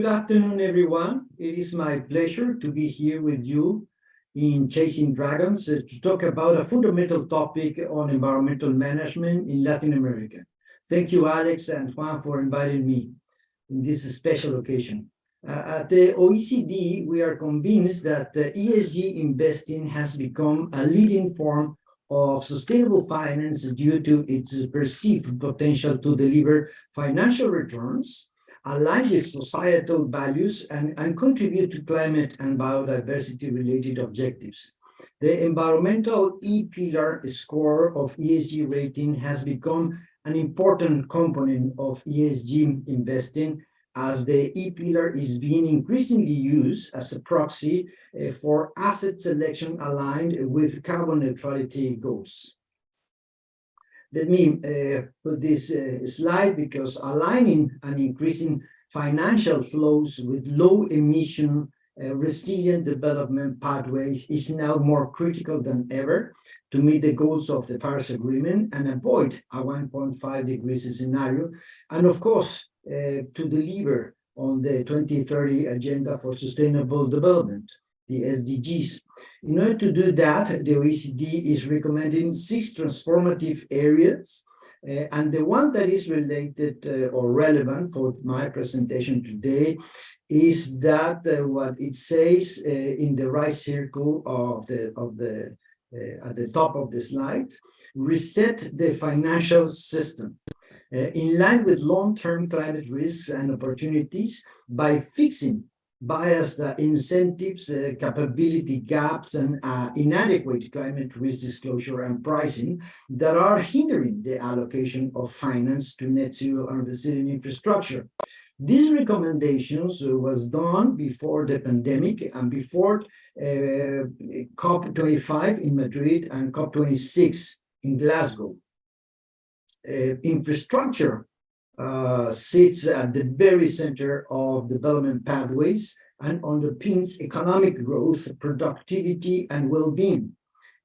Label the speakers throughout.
Speaker 1: Good afternoon, everyone. It is my pleasure to be here with you in Chasing Dragons to talk about a fundamental topic on environmental management in Latin America. Thank you, Alex and Juan, for inviting me in this special occasion. At the OECD, we are convinced that ESG investing has become a leading form of sustainable finance due to its perceived potential to deliver financial returns, align with societal values, and contribute to climate and biodiversity-related objectives. The environmental E-pillar score of ESG rating has become an important component of ESG investing, as the E-pillar is being increasingly used as a proxy for asset selection aligned with carbon neutrality goals. Let me put this slide because aligning and increasing financial flows with low emission resilient development pathways is now more critical than ever to meet the goals of the Paris Agreement and avoid a 1.5 degrees scenario, and of course, to deliver on the 2030 Agenda for Sustainable Development, the SDGs. In order to do that, the OECD is recommending 6 transformative areas, and the one that is related or relevant for my presentation today is that what it says in the right circle at the top of the slide: reset the financial system in line with long-term climate risks and opportunities by fixing biased incentives, capability gaps, and inadequate climate risk disclosure and pricing that are hindering the allocation of finance to net zero and resilient infrastructure. These recommendations was done before the pandemic and before COP25 in Madrid and COP26 in Glasgow. Infrastructure sits at the very center of development pathways and underpins economic growth, productivity, and well-being.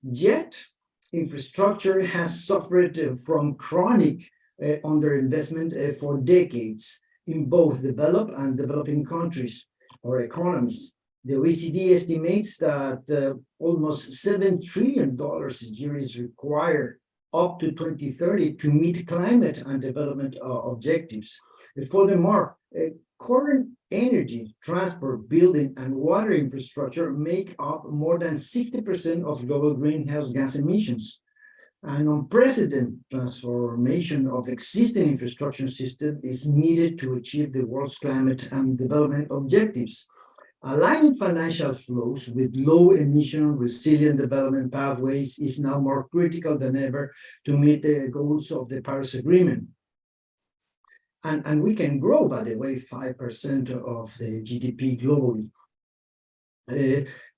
Speaker 1: Yet, infrastructure has suffered from chronic underinvestment for decades in both developed and developing countries or economies. The OECD estimates that almost $7 trillion a year is required up to 2030 to meet climate and development objectives. Furthermore, current energy, transport, building, and water infrastructure make up more than 60% of global greenhouse gas emissions. An unprecedented transformation of existing infrastructure system is needed to achieve the world's climate and development objectives. Aligning financial flows with low-emission, resilient development pathways is now more critical than ever to meet the goals of the Paris Agreement. And we can grow, by the way, 5% of the GDP globally.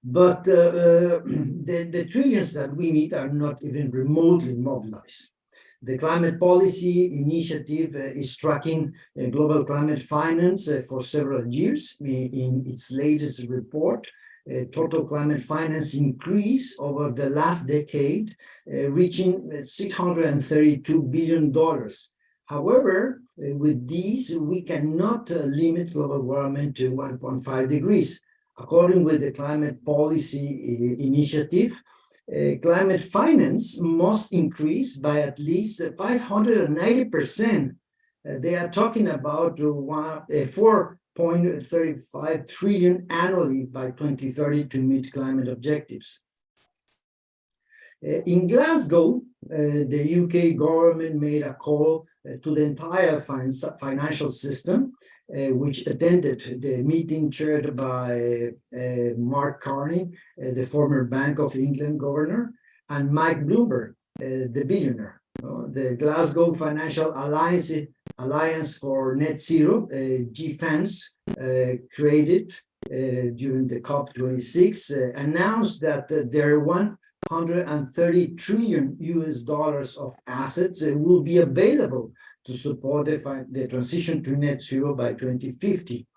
Speaker 1: But the trillions that we need are not even remotely mobilized. The Climate Policy Initiative is tracking global climate finance for several years. In its latest report, total climate finance increased over the last decade, reaching $632 billion. However, with these, we cannot limit global warming to 1.5 degrees. According with the Climate Policy Initiative, climate finance must increase by at least 590%. They are talking about 4.35 trillion annually by 2030 to meet climate objectives. In Glasgow, the UK government made a call to the entire financial system, which attended the meeting chaired by Mark Carney, the former Bank of England governor, and Mike Bloomberg, the billionaire. The Glasgow Financial Alliance for Net Zero, GFANZ, created during the COP26, announced that their $130 trillion of assets will be available to support the transition to net zero by 2050.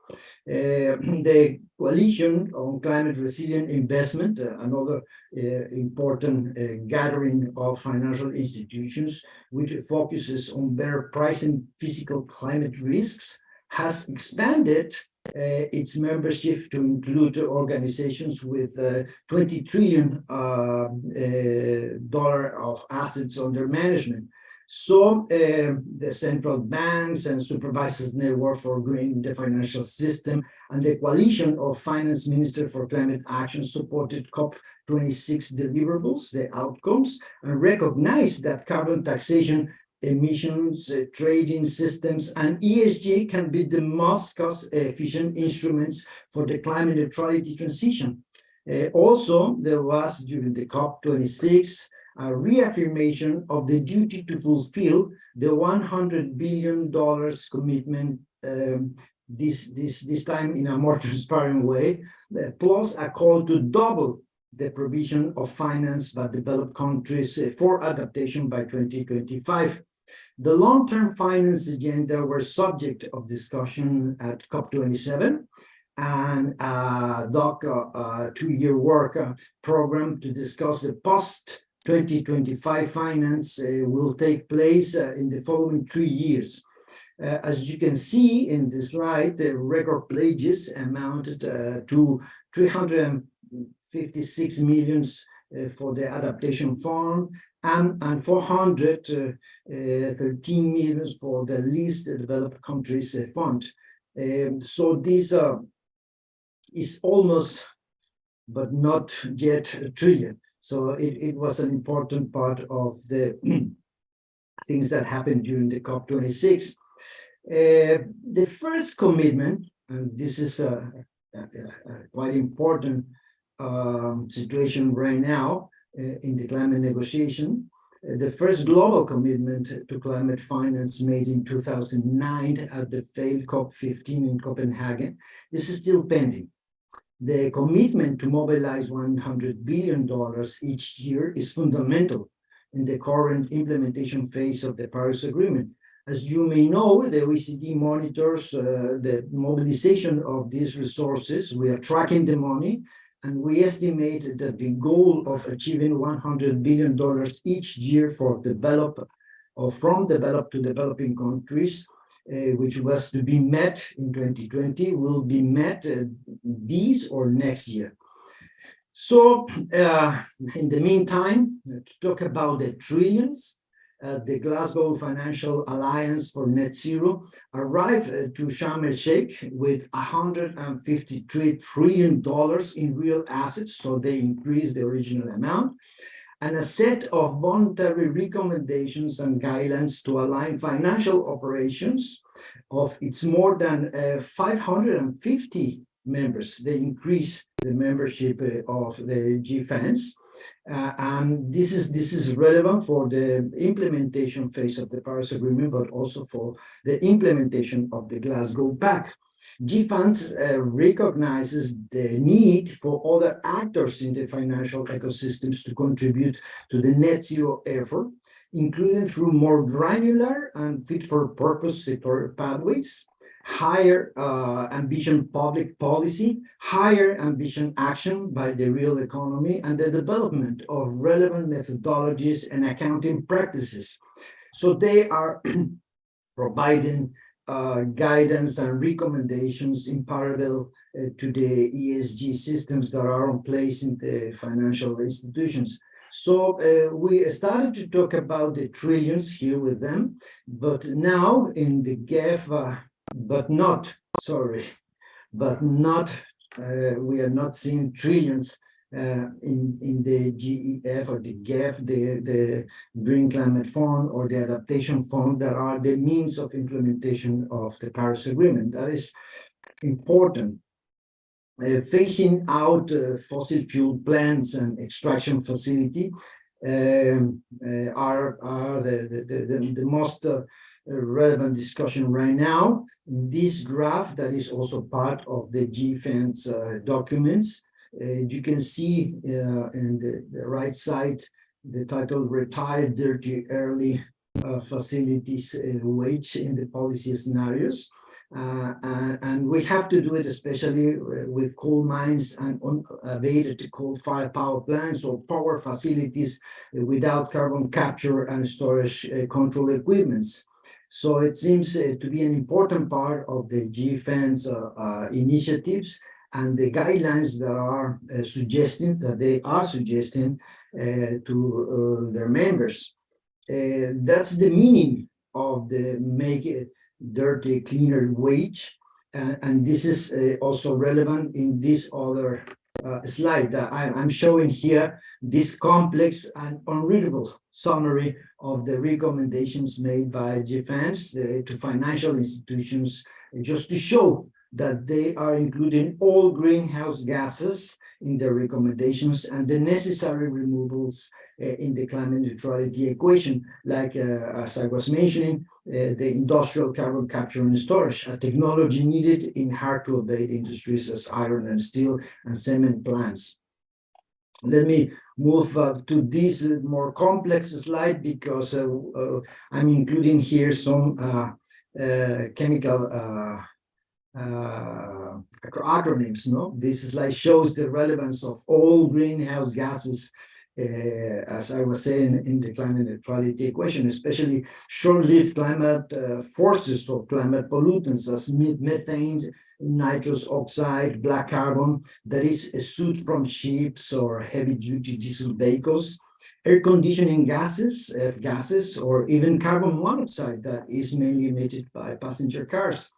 Speaker 1: The Coalition on Climate Resilient Investment, another important gathering of financial institutions, which focuses on better pricing physical climate risks, has expanded its membership to include organizations with $20 trillion dollar of assets under management. So the central banks and supervisors network for green the financial system and the coalition of finance ministers for climate action supported COP26 deliverables, the outcomes, and recognized that carbon taxation, emissions, trading systems, and ESG can be the most cost-efficient instruments for the climate neutrality transition. Also, there was, during the COP26, a reaffirmation of the duty to fulfill the $100 billion commitment, this time in a more transparent way, plus a call to double the provision of finance by developed countries for adaptation by 2025. The long-term finance agenda were subject of discussion at COP27, and two-year work program to discuss the post-2025 finance will take place in the following 3 years. As you can see in the slide, the record pledges amounted to 356 million for the adaptation fund and 413 million for the least developed countries fund. So this is almost, but not yet, a trillion. So it was an important part of the things that happened during the COP26. The first commitment, and this is a quite important situation right now in the climate negotiation, the first global commitment to climate finance made in 2009 at the failed COP15 in Copenhagen. This is still pending. The commitment to mobilize $100 billion each year is fundamental in the current implementation phase of the Paris Agreement. As you may know, the OECD monitors the mobilization of these resources. We are tracking the money, and we estimate that the goal of achieving $100 billion each year for from developed to developing countries, which was to be met in 2020, will be met this or next year. So in the meantime, to talk about the trillions, the Glasgow Financial Alliance for Net Zero arrived to Sharm el-Sheikh with $153 trillion in real assets, so they increased the original amount, and a set of voluntary recommendations and guidelines to align financial operations of its more than 550 members. They increase the membership of the GFANs. And this is relevant for the implementation phase of the Paris Agreement, but also for the implementation of the Glasgow Pact. GFANs recognizes the need for other actors in the financial ecosystems to contribute to the net zero effort, including through more granular and fit-for-purpose sector pathways, higher ambition public policy, higher ambition action by the real economy, and the development of relevant methodologies and accounting practices. So they are providing guidance and recommendations in parallel to the ESG systems that are in place in the financial institutions. So we started to talk about the trillions here with them, but now in the GEF, we are not seeing trillions in the GEF or the GEF, the Green Climate Fund or the Adaptation Fund that are the means of implementation of the Paris Agreement. That is important. Phasing out fossil fuel plants and extraction facility are the most relevant discussion right now. This graph that is also part of the GFAN's documents, you can see in the right side the title "Retire Dirty Early Facilities Wage in the Policy Scenarios." And we have to do it especially with coal mines and unabated coal-fired power plants or power facilities without carbon capture and storage control equipments. So it seems to be an important part of the G-FAN's initiatives and the guidelines that are suggesting to their members. That's the meaning of the Make It Dirty Cleaner wage. And this is also relevant in this other slide that I'm showing here, this complex and unreadable summary of the recommendations made by GFANs to financial institutions, just to show that they are including all greenhouse gases in their recommendations and the necessary removals in the climate neutrality equation, like as I was mentioning, the industrial carbon capture and storage, a technology needed in hard-to-abate industries as iron and steel and cement plants. Let me move to this more complex slide because I'm including here some chemical acronyms. No, this slide shows the relevance of all greenhouse gases, as I was saying, in the climate neutrality equation, especially short-lived climate forces or climate pollutants as methane, nitrous oxide, black carbon, that is a soot from ships or heavy-duty diesel vehicles, air conditioning gases, or even carbon monoxide that is mainly emitted by passenger cars.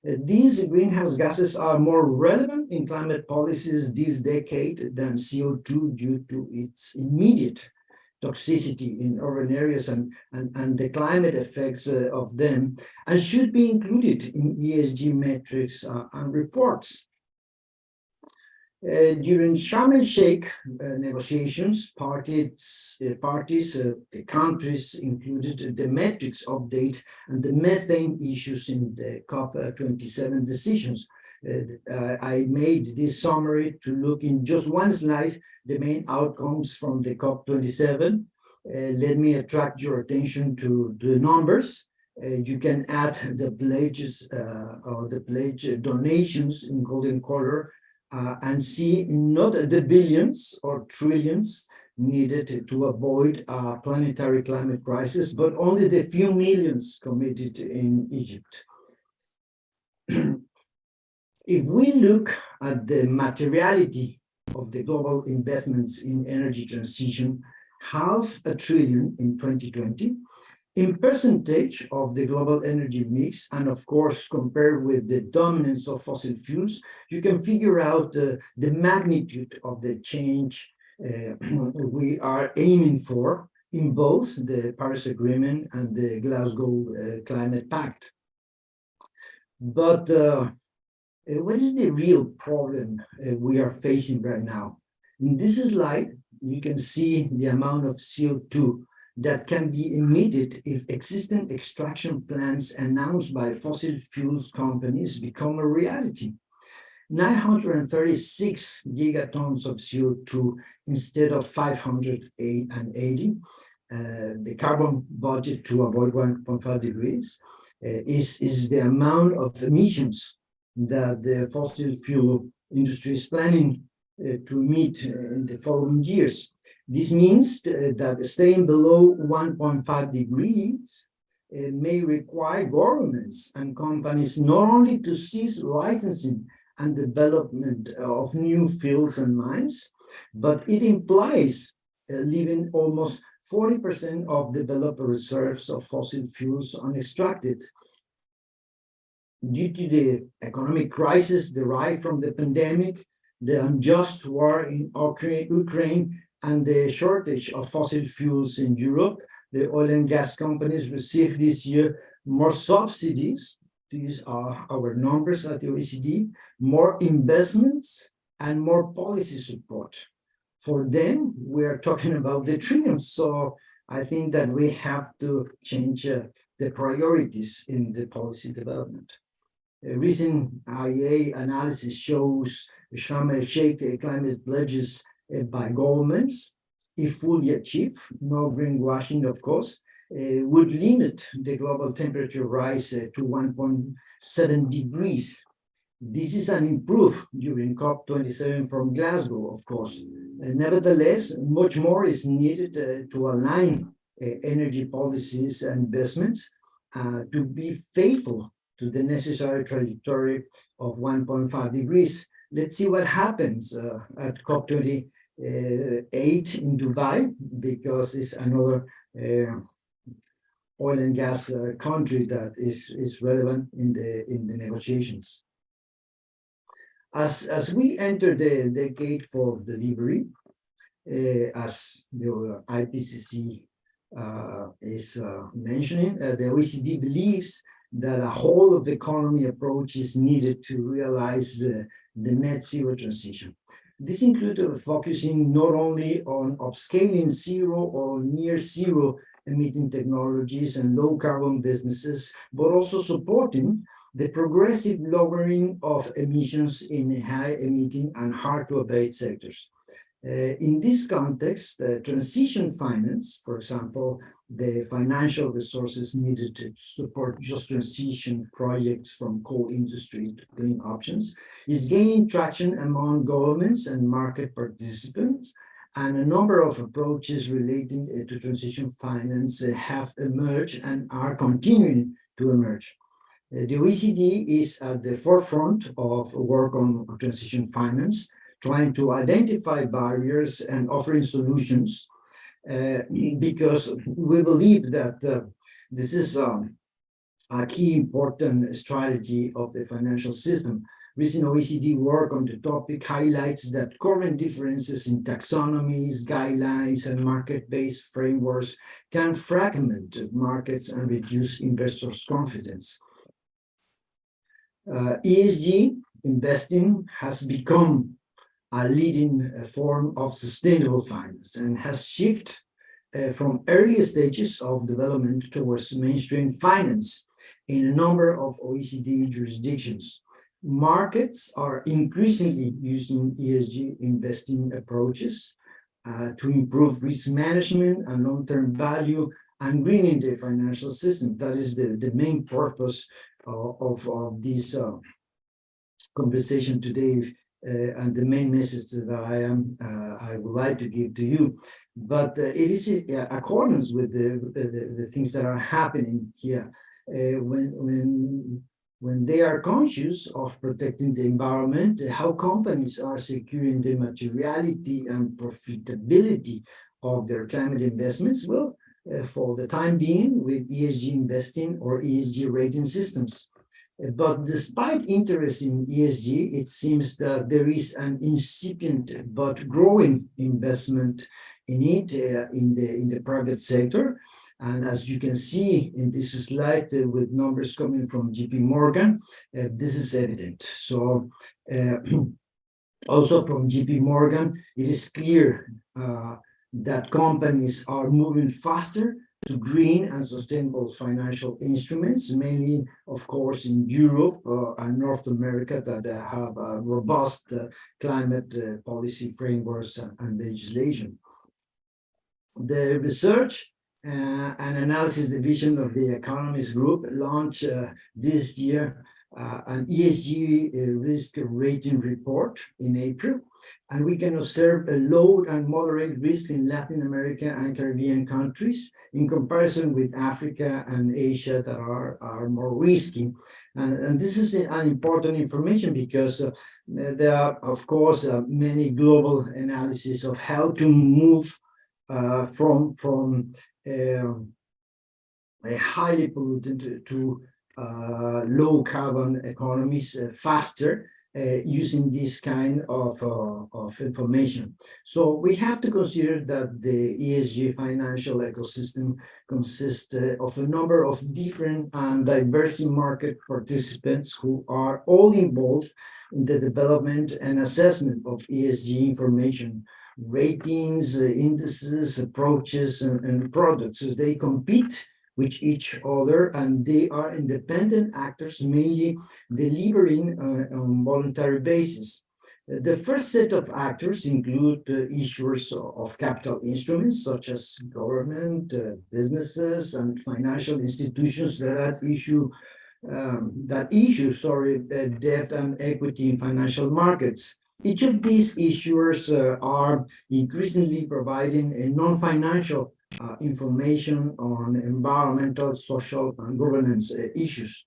Speaker 1: These greenhouse gases are more relevant in climate policies this decade than CO2 due to its immediate toxicity in urban areas and the climate effects of them, and should be included in ESG metrics and reports. During Sharm el-Sheikh negotiations, the countries included the metrics update and the methane issues in the COP27 decisions. I made this summary to look in just one slide, the main outcomes from the COP27. Let me attract your attention to the numbers. You can add the pledges or the pledge donations in golden color and see not the billions or trillions needed to avoid a planetary climate crisis, but only the few millions committed in Egypt. If we look at the materiality of the global investments in energy transition, $500 billion in 2020, in percentage of the global energy mix, and of course, compared with the dominance of fossil fuels, you can figure out the magnitude of the change we are aiming for in both the Paris Agreement and the Glasgow Climate Pact. But what is the real problem we are facing right now? In this slide, you can see the amount of CO2 that can be emitted if existing extraction plants announced by fossil fuels companies become a reality. 936 gigatons of CO2 instead of 580. The carbon budget to avoid 1.5 degrees is the amount of emissions that the fossil fuel industry is planning to meet in the following years. This means that staying below 1.5 degrees may require governments and companies not only to cease licensing and development of new fields and mines, but it implies leaving almost 40% of developer reserves of fossil fuels unextracted. Due to the economic crisis derived from the pandemic, the unjust war in Ukraine, and the shortage of fossil fuels in Europe, the oil and gas companies received this year more subsidies. These are our numbers at the OECD, more investments, and more policy support. For them, we are talking about the trillions. So I think that we have to change the priorities in the policy development. A recent IEA analysis shows Sharm el-Sheikh climate pledges by governments, if fully achieved, no greenwashing, of course, would limit the global temperature rise to 1.7 degrees. This is an improvement during COP27 from Glasgow, of course. Nevertheless, much more is needed to align energy policies and investments to be faithful to the necessary trajectory of 1.5 degrees. Let's see what happens at COP28 in Dubai, because it's another oil and gas country that is relevant in the negotiations. As we enter the decade for delivery, as the IPCC is mentioning, the OECD believes that a whole of the economy approach is needed to realize the net zero transition. This includes focusing not only on upscaling zero or near zero emitting technologies and low carbon businesses, but also supporting the progressive lowering of emissions in high emitting and hard to abate sectors. In this context, transition finance, for example, the financial resources needed to support just transition projects from coal industry to clean options, is gaining traction among governments and market participants. And a number of approaches relating to transition finance have emerged and are continuing to emerge. The OECD is at the forefront of work on transition finance, trying to identify barriers and offering solutions, because we believe that this is a key important strategy of the financial system. Recent OECD work on the topic highlights that current differences in taxonomies, guidelines, and market-based frameworks can fragment markets and reduce investors' confidence. ESG investing has become a leading form of sustainable finance and has shifted from early stages of development towards mainstream finance in a number of OECD jurisdictions. Markets are increasingly using ESG investing approaches to improve risk management and long-term value and greening the financial system. That is the main purpose of this conversation today, and the main message that I would like to give to you. But it is in accordance with the things that are happening here. When they are conscious of protecting the environment, how companies are securing the materiality and profitability of their climate investments, well, for the time being with ESG investing or ESG rating systems. But despite interest in ESG, it seems that there is an incipient but growing investment in it in the private sector. And as you can see in this slide with numbers coming from JP Morgan, this is evident. So also from JP Morgan, it is clear that companies are moving faster to green and sustainable financial instruments, mainly, of course, in Europe and North America that have robust climate policy frameworks and legislation. The research and analysis division of the Economist Group launched this year an ESG risk rating report in April, and we can observe a low and moderate risk in Latin America and Caribbean countries in comparison with Africa and Asia that are more risky. And this is an important information because there are, of course, many global analyses of how to move from a highly pollutant to low carbon economies faster using this kind of information. So we have to consider that the ESG financial ecosystem consists of a number of different and diverse market participants who are all involved in the development and assessment of ESG information, ratings, indices, approaches, and products. So they compete with each other, and they are independent actors, mainly delivering on voluntary basis. The first set of actors include issuers of capital instruments, such as government, businesses, and financial institutions that issue debt and equity in financial markets. Each of these issuers are increasingly providing a non-financial information on environmental, social, and governance issues.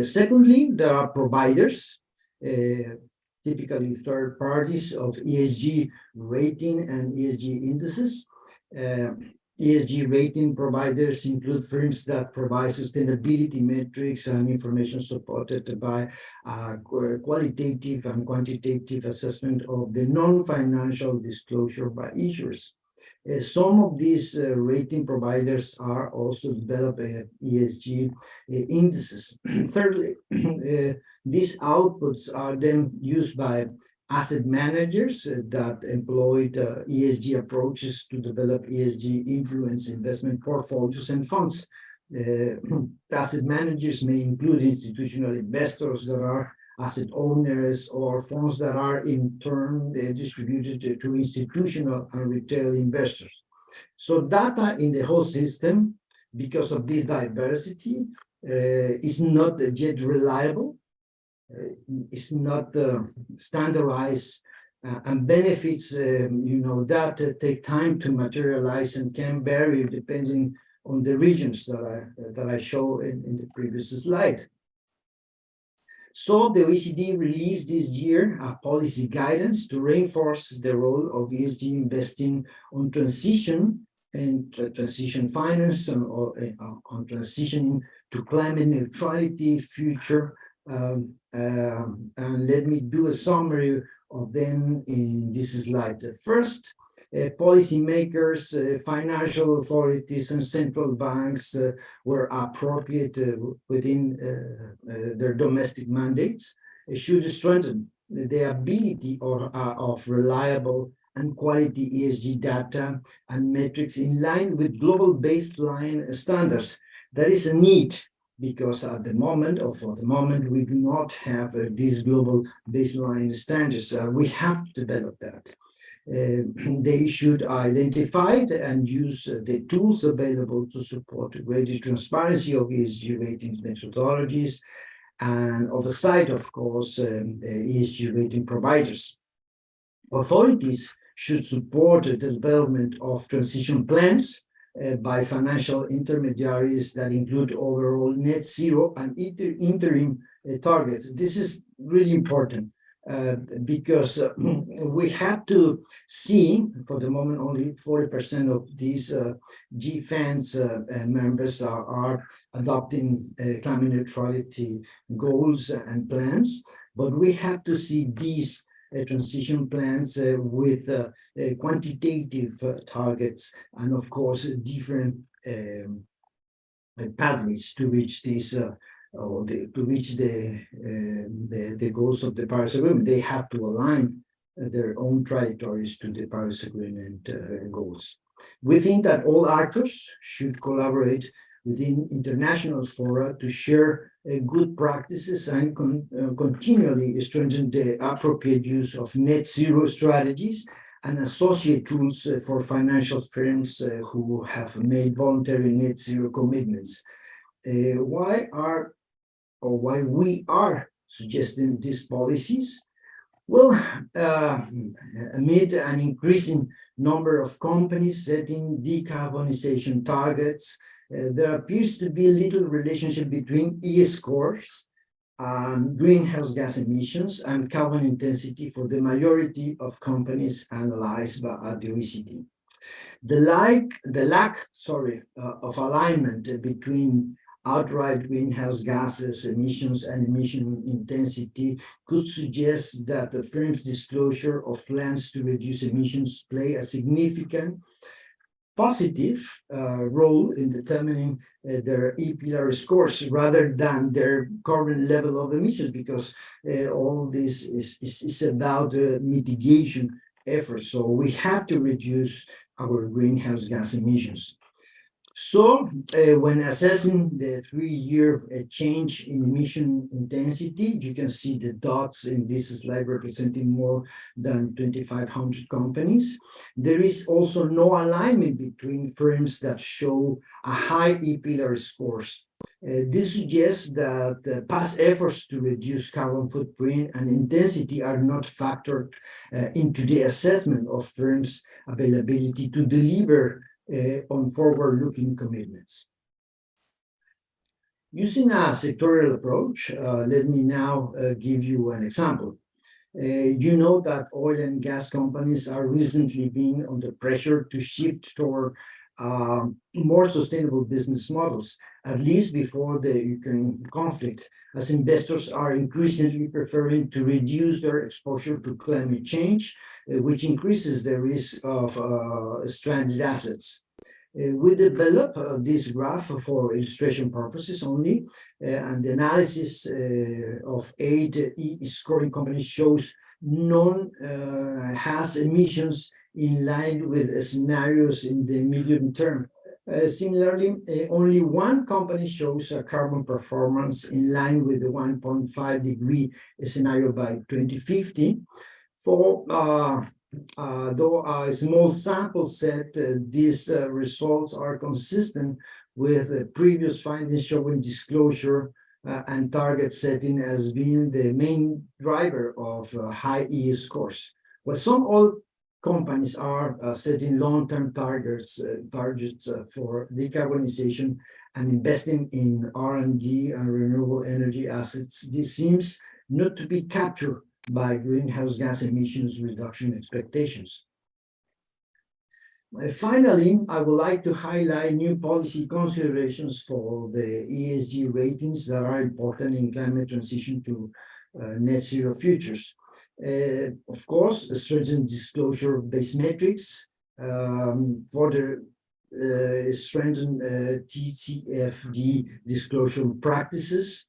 Speaker 1: Secondly, there are providers, typically third parties of ESG rating and ESG indices. ESG rating providers include firms that provide sustainability metrics and information supported by qualitative and quantitative assessment of the non-financial disclosure by issuers. Some of these rating providers are also developing ESG indices. Thirdly, these outputs are then used by asset managers that employed ESG approaches to develop ESG influence investment portfolios and funds. Asset managers may include institutional investors that are asset owners or funds that are in turn distributed to institutional and retail investors. So data in the whole system, because of this diversity, is not yet reliable. It's not standardized, and benefits, that take time to materialize and can vary depending on the regions that I show in the previous slide. So the OECD released this year a policy guidance to reinforce the role of ESG investing on transition and transition finance or on transitioning to climate neutrality future. And let me do a summary of them in this slide. First, policymakers, financial authorities, and central banks were appropriate within their domestic mandates should strengthen the ability of reliable and quality ESG data and metrics in line with global baseline standards. There is a need because at the moment, or for the moment, we do not have these global baseline standards. We have to develop that. They should identify and use the tools available to support greater transparency of ESG ratings methodologies and oversight, of course, ESG rating providers. Authorities should support the development of transition plans by financial intermediaries that include overall net zero and interim targets. This is really important. Because we have to see, for the moment, only 40% of these GFANS members are adopting climate neutrality goals and plans, but we have to see these transition plans with quantitative targets and, of course, different pathways to reach these to reach the goals of the Paris Agreement. They have to align their own trajectories to the Paris Agreement goals. We think that all actors should collaborate within international fora to share good practices and continually strengthen the appropriate use of net zero strategies and associate rules for financial firms who have made voluntary net zero commitments. Why we are suggesting these policies? Well, amid an increasing number of companies setting decarbonization targets, there appears to be a little relationship between E scores and greenhouse gas emissions and carbon intensity for the majority of companies analyzed by the OECD. The lack of alignment between outright greenhouse gases emissions and emission intensity could suggest that the firm's disclosure of plans to reduce emissions play a significant positive role in determining their E-pillar scores rather than their current level of emissions, because all this is about mitigation efforts. So we have to reduce our greenhouse gas emissions. So when assessing the 3-year change in emission intensity, you can see the dots in this slide representing more than 2,500 companies. There is also no alignment between firms that show a high E-pillar scores. This suggests that past efforts to reduce carbon footprint and intensity are not factored into the assessment of firms' availability to deliver on forward-looking commitments. Using a sectorial approach, let me now give you an example. You know that oil and gas companies are recently being under pressure to shift toward more sustainable business models, at least before the Ukraine conflict, as investors are increasingly preferring to reduce their exposure to climate change, which increases the risk of stranded assets. We develop this graph for illustration purposes only, and the analysis of 8 scoring companies shows none has emissions in line with scenarios in the medium term. Similarly, only one company shows a carbon performance in line with the 1.5 degree scenario by 2050. Though a small sample set, these results are consistent with previous findings showing disclosure and target setting as being the main driver of high ES scores. While some oil companies are setting long-term targets for decarbonization and investing in R&D and renewable energy assets, this seems not to be captured by greenhouse gas emissions reduction expectations. Finally, I would like to highlight new policy considerations for the ESG ratings that are important in climate transition to net zero futures. Of course, certain disclosure-based metrics, further strengthen TCFD disclosure practices,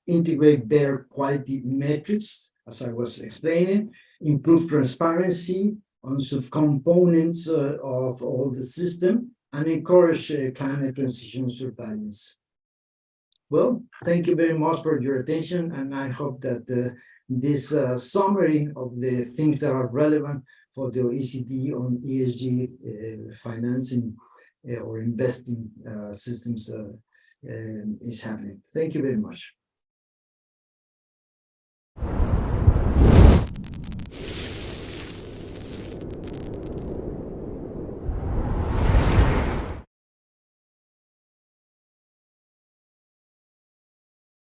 Speaker 1: integrate better quality metrics, as I was explaining, improve transparency on subcomponents of all the system, and encourage climate transition surveillance. Well, thank you very much for your attention, and I hope that this summary of the things that are relevant for the OECD on ESG financing or investing systems is happening. Thank you very much.